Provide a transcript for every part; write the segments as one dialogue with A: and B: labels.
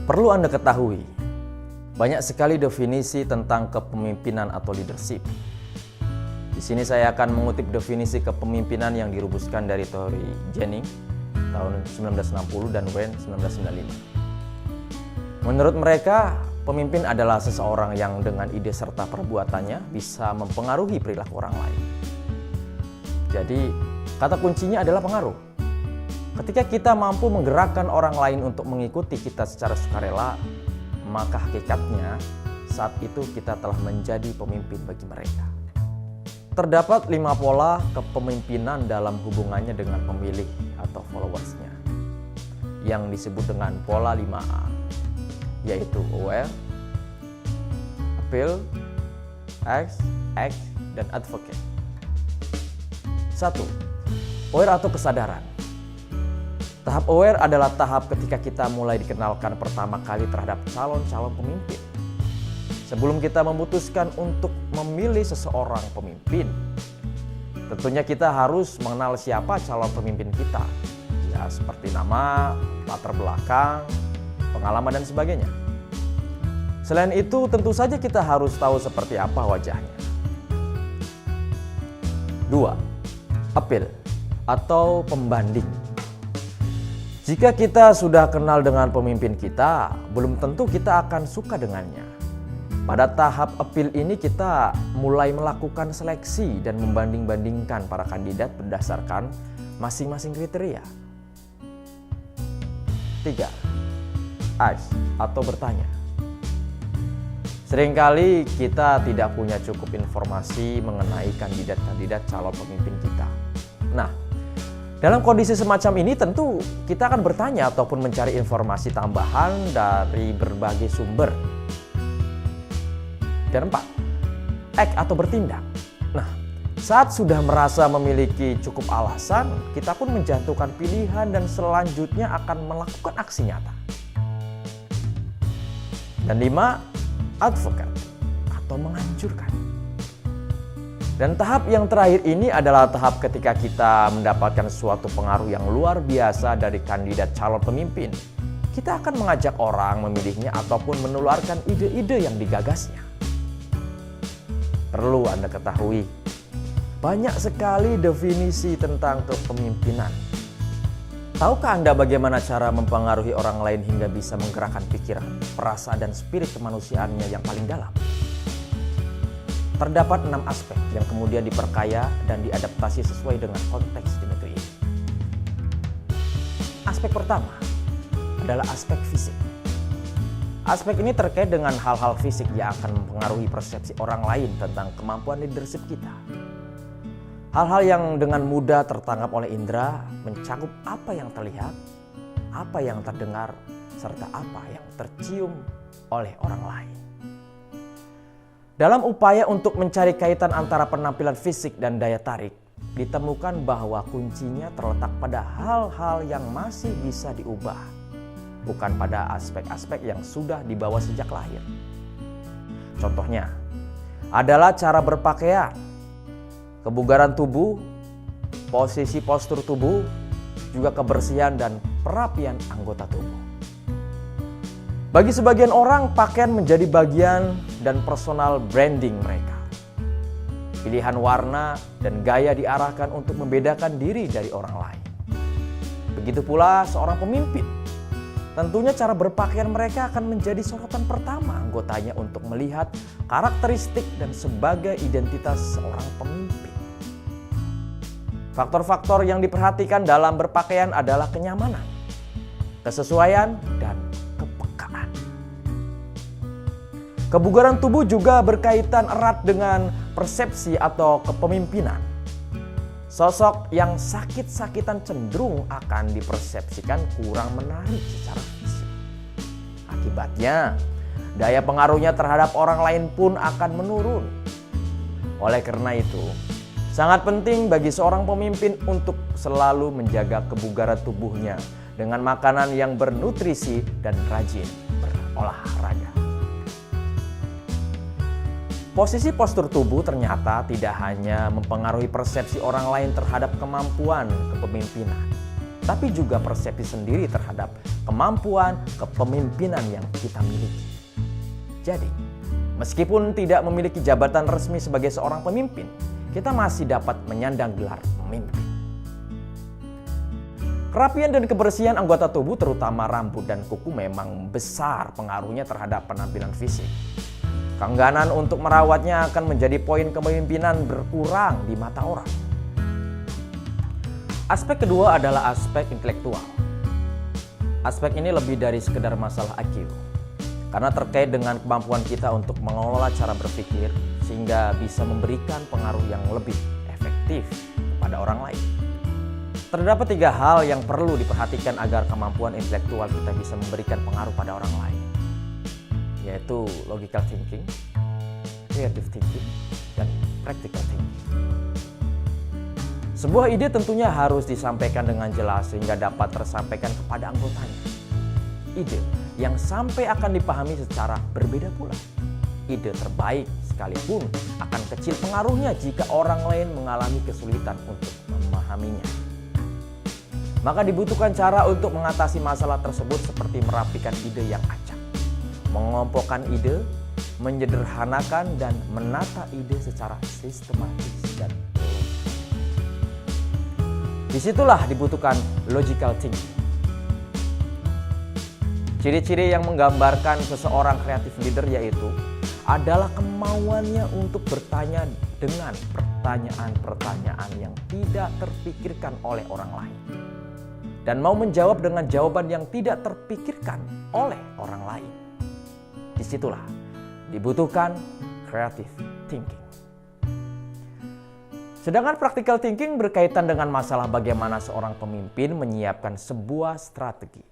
A: Perlu Anda ketahui, banyak sekali definisi tentang kepemimpinan atau leadership. Di sini saya akan mengutip definisi kepemimpinan yang dirumuskan dari teori Jennings tahun 1960 dan Wayne 1995. Menurut mereka, pemimpin adalah seseorang yang dengan ide serta perbuatannya bisa mempengaruhi perilaku orang lain. Jadi, kata kuncinya adalah pengaruh. Ketika kita mampu menggerakkan orang lain untuk mengikuti kita secara sukarela, maka hakikatnya saat itu kita telah menjadi pemimpin bagi mereka. Terdapat 5 pola kepemimpinan dalam hubungannya dengan pemilih atau followersnya, yang disebut dengan pola 5A, yaitu aware, appeal, act, dan advocate. 1. Aware atau kesadaran. Tahap aware adalah tahap ketika kita mulai dikenalkan pertama kali terhadap calon-calon pemimpin. Sebelum kita memutuskan untuk memilih seseorang pemimpin, tentunya kita harus mengenal siapa calon pemimpin kita. Ya, seperti nama, latar belakang, pengalaman, dan sebagainya. Selain itu, tentu saja kita harus tahu seperti apa wajahnya. 2. Appeal atau pembanding. Jika kita sudah kenal dengan pemimpin kita, belum tentu kita akan suka dengannya. Pada tahap appeal ini kita mulai melakukan seleksi dan membanding-bandingkan para kandidat berdasarkan masing-masing kriteria. 3. Ask atau bertanya. Seringkali kita tidak punya cukup informasi mengenai kandidat-kandidat calon pemimpin kita. Nah, dalam kondisi semacam ini tentu kita akan bertanya ataupun mencari informasi tambahan dari berbagai sumber. Dan 4. Act atau bertindak. Nah, saat sudah merasa memiliki cukup alasan, kita pun menjatuhkan pilihan dan selanjutnya akan melakukan aksi nyata. Dan 5. Advocate atau menganjurkan. Dan tahap yang terakhir ini adalah tahap ketika kita mendapatkan suatu pengaruh yang luar biasa dari kandidat calon pemimpin. Kita akan mengajak orang memilihnya ataupun menularkan ide-ide yang digagasnya. Perlu Anda ketahui, banyak sekali definisi tentang kepemimpinan. Tahukah Anda bagaimana cara mempengaruhi orang lain hingga bisa menggerakkan pikiran, perasaan, dan spirit kemanusiaannya yang paling dalam? Terdapat 6 aspek yang kemudian diperkaya dan diadaptasi sesuai dengan konteks di negeri ini. Aspek pertama adalah aspek fisik. Aspek ini terkait dengan hal-hal fisik yang akan mempengaruhi persepsi orang lain tentang kemampuan leadership kita. Hal-hal yang dengan mudah tertangkap oleh indera mencakup apa yang terlihat, apa yang terdengar, serta apa yang tercium oleh orang lain. Dalam upaya untuk mencari kaitan antara penampilan fisik dan daya tarik, ditemukan bahwa kuncinya terletak pada hal-hal yang masih bisa diubah, bukan pada aspek-aspek yang sudah dibawa sejak lahir. Contohnya adalah cara berpakaian, kebugaran tubuh, posisi postur tubuh, juga kebersihan dan perapian anggota tubuh. Bagi sebagian orang, pakaian menjadi bagian dan personal branding mereka. Pilihan warna dan gaya diarahkan untuk membedakan diri dari orang lain. Begitu pula seorang pemimpin. Tentunya cara berpakaian mereka akan menjadi sorotan pertama anggotanya untuk melihat karakteristik dan sebagai identitas seorang pemimpin. Faktor-faktor yang diperhatikan dalam berpakaian adalah kenyamanan, kesesuaian, dan kepekaan. Kebugaran tubuh juga berkaitan erat dengan persepsi atau kepemimpinan. Sosok yang sakit-sakitan cenderung akan dipersepsikan kurang menarik secara fisik. Akibatnya, daya pengaruhnya terhadap orang lain pun akan menurun. Oleh karena itu, sangat penting bagi seorang pemimpin untuk selalu menjaga kebugaran tubuhnya dengan makanan yang bernutrisi dan rajin berolahraga. Posisi postur tubuh ternyata tidak hanya mempengaruhi persepsi orang lain terhadap kemampuan kepemimpinan, tapi juga persepsi sendiri terhadap kemampuan kepemimpinan yang kita miliki. Jadi, meskipun tidak memiliki jabatan resmi sebagai seorang pemimpin, kita masih dapat menyandang gelar pemimpin. Kerapian dan kebersihan anggota tubuh, terutama rambut dan kuku, memang besar pengaruhnya terhadap penampilan fisik. Keengganan untuk merawatnya akan menjadi poin kepemimpinan berkurang di mata orang. Aspek kedua adalah aspek intelektual. Aspek ini lebih dari sekedar masalah IQ, karena terkait dengan kemampuan kita untuk mengelola cara berpikir sehingga bisa memberikan pengaruh yang lebih efektif kepada orang lain. Terdapat 3 hal yang perlu diperhatikan agar kemampuan intelektual kita bisa memberikan pengaruh pada orang lain, yaitu logical thinking, creative thinking, dan practical thinking. Sebuah ide tentunya harus disampaikan dengan jelas sehingga dapat tersampaikan kepada anggotanya. Ide yang sampai akan dipahami secara berbeda pula. Ide terbaik sekalipun akan kecil pengaruhnya jika orang lain mengalami kesulitan untuk memahaminya. Maka dibutuhkan cara untuk mengatasi masalah tersebut seperti merapikan ide yang acak, mengelompokkan ide, menyederhanakan dan menata ide secara sistematis dan logis. Disitulah dibutuhkan logical thinking. Ciri-ciri yang menggambarkan seseorang kreatif leader yaitu adalah kemauannya untuk bertanya dengan pertanyaan-pertanyaan yang tidak terpikirkan oleh orang lain. Dan mau menjawab dengan jawaban yang tidak terpikirkan oleh orang lain. Disitulah dibutuhkan creative thinking. Sedangkan practical thinking berkaitan dengan masalah bagaimana seorang pemimpin menyiapkan sebuah strategi.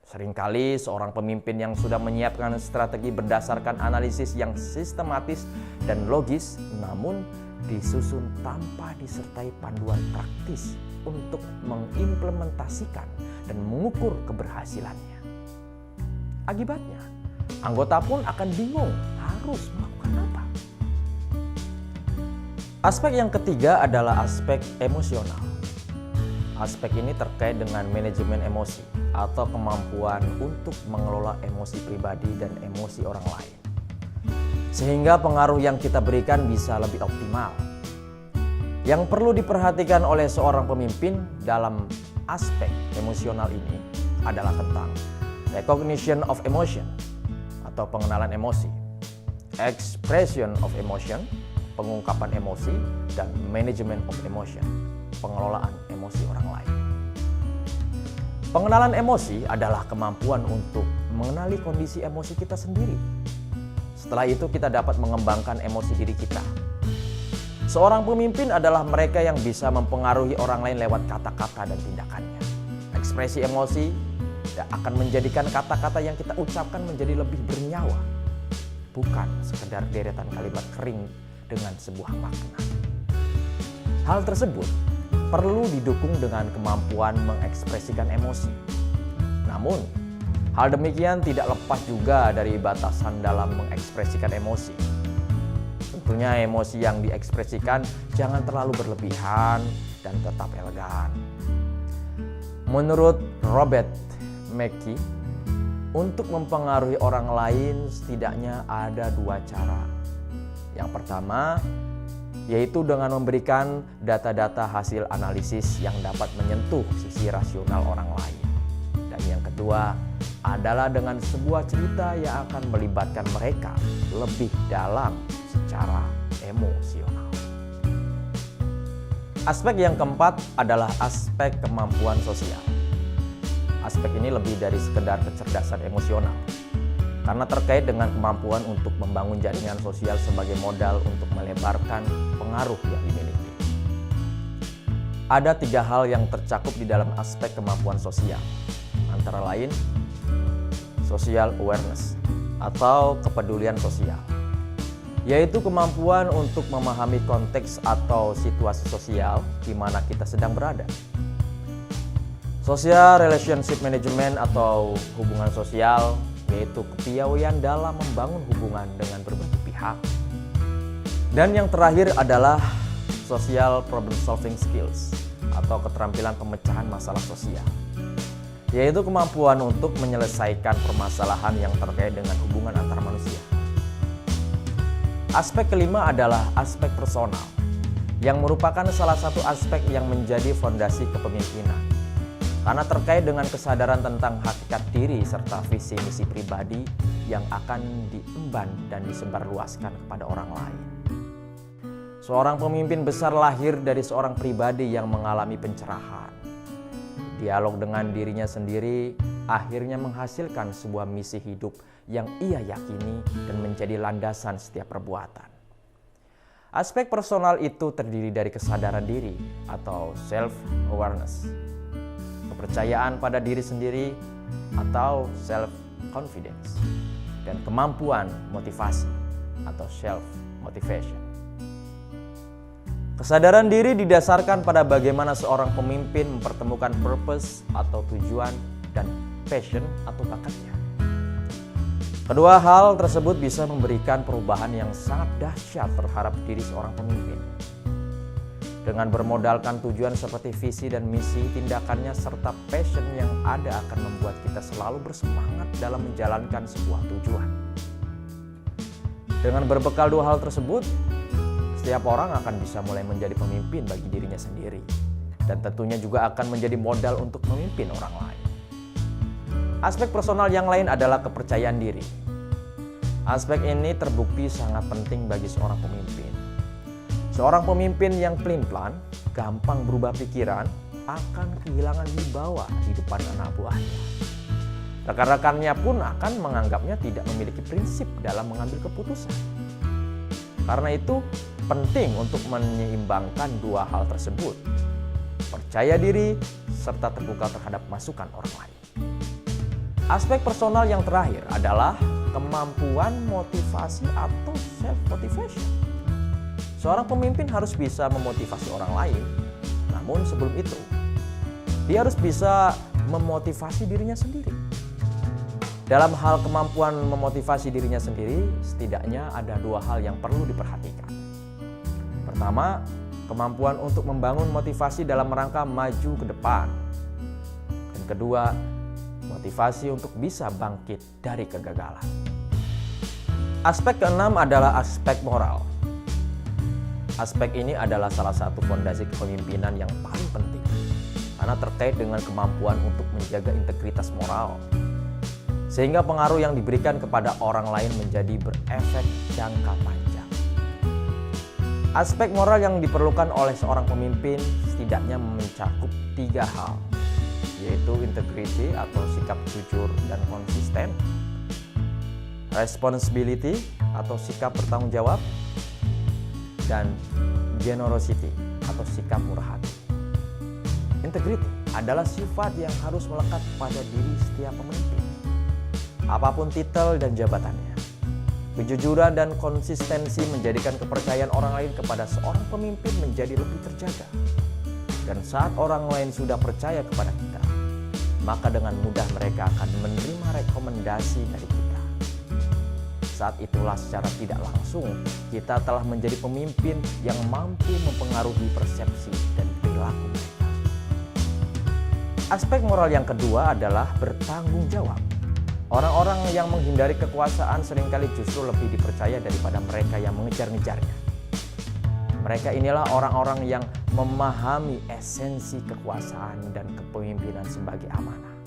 A: Seringkali seorang pemimpin yang sudah menyiapkan strategi berdasarkan analisis yang sistematis dan logis, namun disusun tanpa disertai panduan praktis untuk mengimplementasikan dan mengukur keberhasilannya. Akibatnya, anggota pun akan bingung harus melakukan apa. Aspek yang ketiga adalah aspek emosional. Aspek ini terkait dengan manajemen emosi atau kemampuan untuk mengelola emosi pribadi dan emosi orang lain, sehingga pengaruh yang kita berikan bisa lebih optimal. Yang perlu diperhatikan oleh seorang pemimpin dalam aspek emosional ini adalah tentang recognition of emotion atau pengenalan emosi, expression of emotion, pengungkapan emosi, dan management of emotion, pengelolaan emosi orang lain. Pengenalan emosi adalah kemampuan untuk mengenali kondisi emosi kita sendiri. Setelah itu kita dapat mengembangkan emosi diri kita. Seorang pemimpin adalah mereka yang bisa mempengaruhi orang lain lewat kata-kata dan tindakannya. Ekspresi emosi akan menjadikan kata-kata yang kita ucapkan menjadi lebih bernyawa, bukan sekedar deretan kalimat kering dengan sebuah makna. Hal tersebut perlu didukung dengan kemampuan mengekspresikan emosi. Namun, hal demikian tidak lepas juga dari batasan dalam mengekspresikan emosi. Tentunya emosi yang diekspresikan jangan terlalu berlebihan dan tetap elegan. Menurut Robert McKee, untuk mempengaruhi orang lain setidaknya ada 2 cara. Yang pertama, yaitu dengan memberikan data-data hasil analisis yang dapat menyentuh sisi rasional orang lain. Dan yang kedua adalah dengan sebuah cerita yang akan melibatkan mereka lebih dalam secara emosional. Aspek yang keempat adalah aspek kemampuan sosial. Aspek ini lebih dari sekedar kecerdasan emosional, karena terkait dengan kemampuan untuk membangun jaringan sosial sebagai modal untuk melebarkan pengaruh yang dimiliki. Ada 3 hal yang tercakup di dalam aspek kemampuan sosial, antara lain social awareness atau kepedulian sosial, yaitu kemampuan untuk memahami konteks atau situasi sosial di mana kita sedang berada. Social relationship management atau hubungan sosial, yaitu kepiawaian dalam membangun hubungan dengan berbagai pihak. Dan yang terakhir adalah social problem solving skills atau keterampilan pemecahan masalah sosial, yaitu kemampuan untuk menyelesaikan permasalahan yang terkait dengan hubungan antar manusia. Aspek kelima adalah aspek personal, yang merupakan salah satu aspek yang menjadi fondasi kepemimpinan, karena terkait dengan kesadaran tentang hakikat diri serta visi misi pribadi yang akan diemban dan disebarluaskan kepada orang lain. Seorang pemimpin besar lahir dari seorang pribadi yang mengalami pencerahan. Dialog dengan dirinya sendiri akhirnya menghasilkan sebuah misi hidup yang ia yakini dan menjadi landasan setiap perbuatan. Aspek personal itu terdiri dari kesadaran diri atau self-awareness, kepercayaan pada diri sendiri atau self-confidence, dan kemampuan motivasi atau self-motivation. Kesadaran diri didasarkan pada bagaimana seorang pemimpin mempertemukan purpose atau tujuan dan passion atau bakatnya. Kedua hal tersebut bisa memberikan perubahan yang sangat dahsyat terhadap diri seorang pemimpin. Dengan bermodalkan tujuan seperti visi dan misi, tindakannya serta passion yang ada akan membuat kita selalu bersemangat dalam menjalankan sebuah tujuan. Dengan berbekal dua hal tersebut, setiap orang akan bisa mulai menjadi pemimpin bagi dirinya sendiri, dan tentunya juga akan menjadi modal untuk memimpin orang lain. Aspek personal yang lain adalah kepercayaan diri. Aspek ini terbukti sangat penting bagi seorang pemimpin. Seorang pemimpin yang pelin-pelan, gampang berubah pikiran, akan kehilangan wibawa di depan anak buahnya. Rekan-rekannya pun akan menganggapnya tidak memiliki prinsip dalam mengambil keputusan. Karena itu, penting untuk menyeimbangkan dua hal tersebut, percaya diri serta terbuka terhadap masukan orang lain. Aspek personal yang terakhir adalah kemampuan motivasi atau self-motivation. Seorang pemimpin harus bisa memotivasi orang lain, namun sebelum itu, dia harus bisa memotivasi dirinya sendiri. Dalam hal kemampuan memotivasi dirinya sendiri, setidaknya ada dua hal yang perlu diperhatikan. Pertama, kemampuan untuk membangun motivasi dalam rangka maju ke depan. Dan kedua, motivasi untuk bisa bangkit dari kegagalan. Aspek keenam adalah aspek moral. Aspek ini adalah salah satu fondasi kepemimpinan yang paling penting, karena terkait dengan kemampuan untuk menjaga integritas moral, sehingga pengaruh yang diberikan kepada orang lain menjadi berefek jangka panjang. Aspek moral yang diperlukan oleh seorang pemimpin setidaknya mencakup 3 hal, yaitu integrity atau sikap jujur dan konsisten, responsibility atau sikap bertanggung jawab, dan generosity atau sikap murah hati. Integrity adalah sifat yang harus melekat pada diri setiap pemimpin, apapun titel dan jabatannya. Kejujuran dan konsistensi menjadikan kepercayaan orang lain kepada seorang pemimpin menjadi lebih terjaga. Dan saat orang lain sudah percaya kepada kita, maka dengan mudah mereka akan menerima rekomendasi dari kita. Saat itulah secara tidak langsung kita telah menjadi pemimpin yang mampu mempengaruhi persepsi dan perilaku mereka. Aspek moral yang kedua adalah bertanggung jawab. Orang-orang yang menghindari kekuasaan seringkali justru lebih dipercaya daripada mereka yang mengejar-ngejarnya. Mereka inilah orang-orang yang memahami esensi kekuasaan dan kepemimpinan sebagai amanah.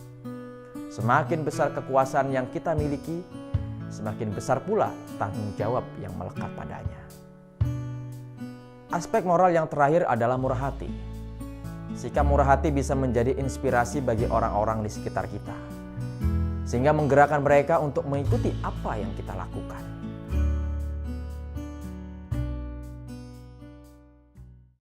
A: Semakin besar kekuasaan yang kita miliki, semakin besar pula tanggung jawab yang melekat padanya. Aspek moral yang terakhir adalah murah hati. Sikap murah hati bisa menjadi inspirasi bagi orang-orang di sekitar kita, sehingga menggerakkan mereka untuk mengikuti apa yang kita lakukan.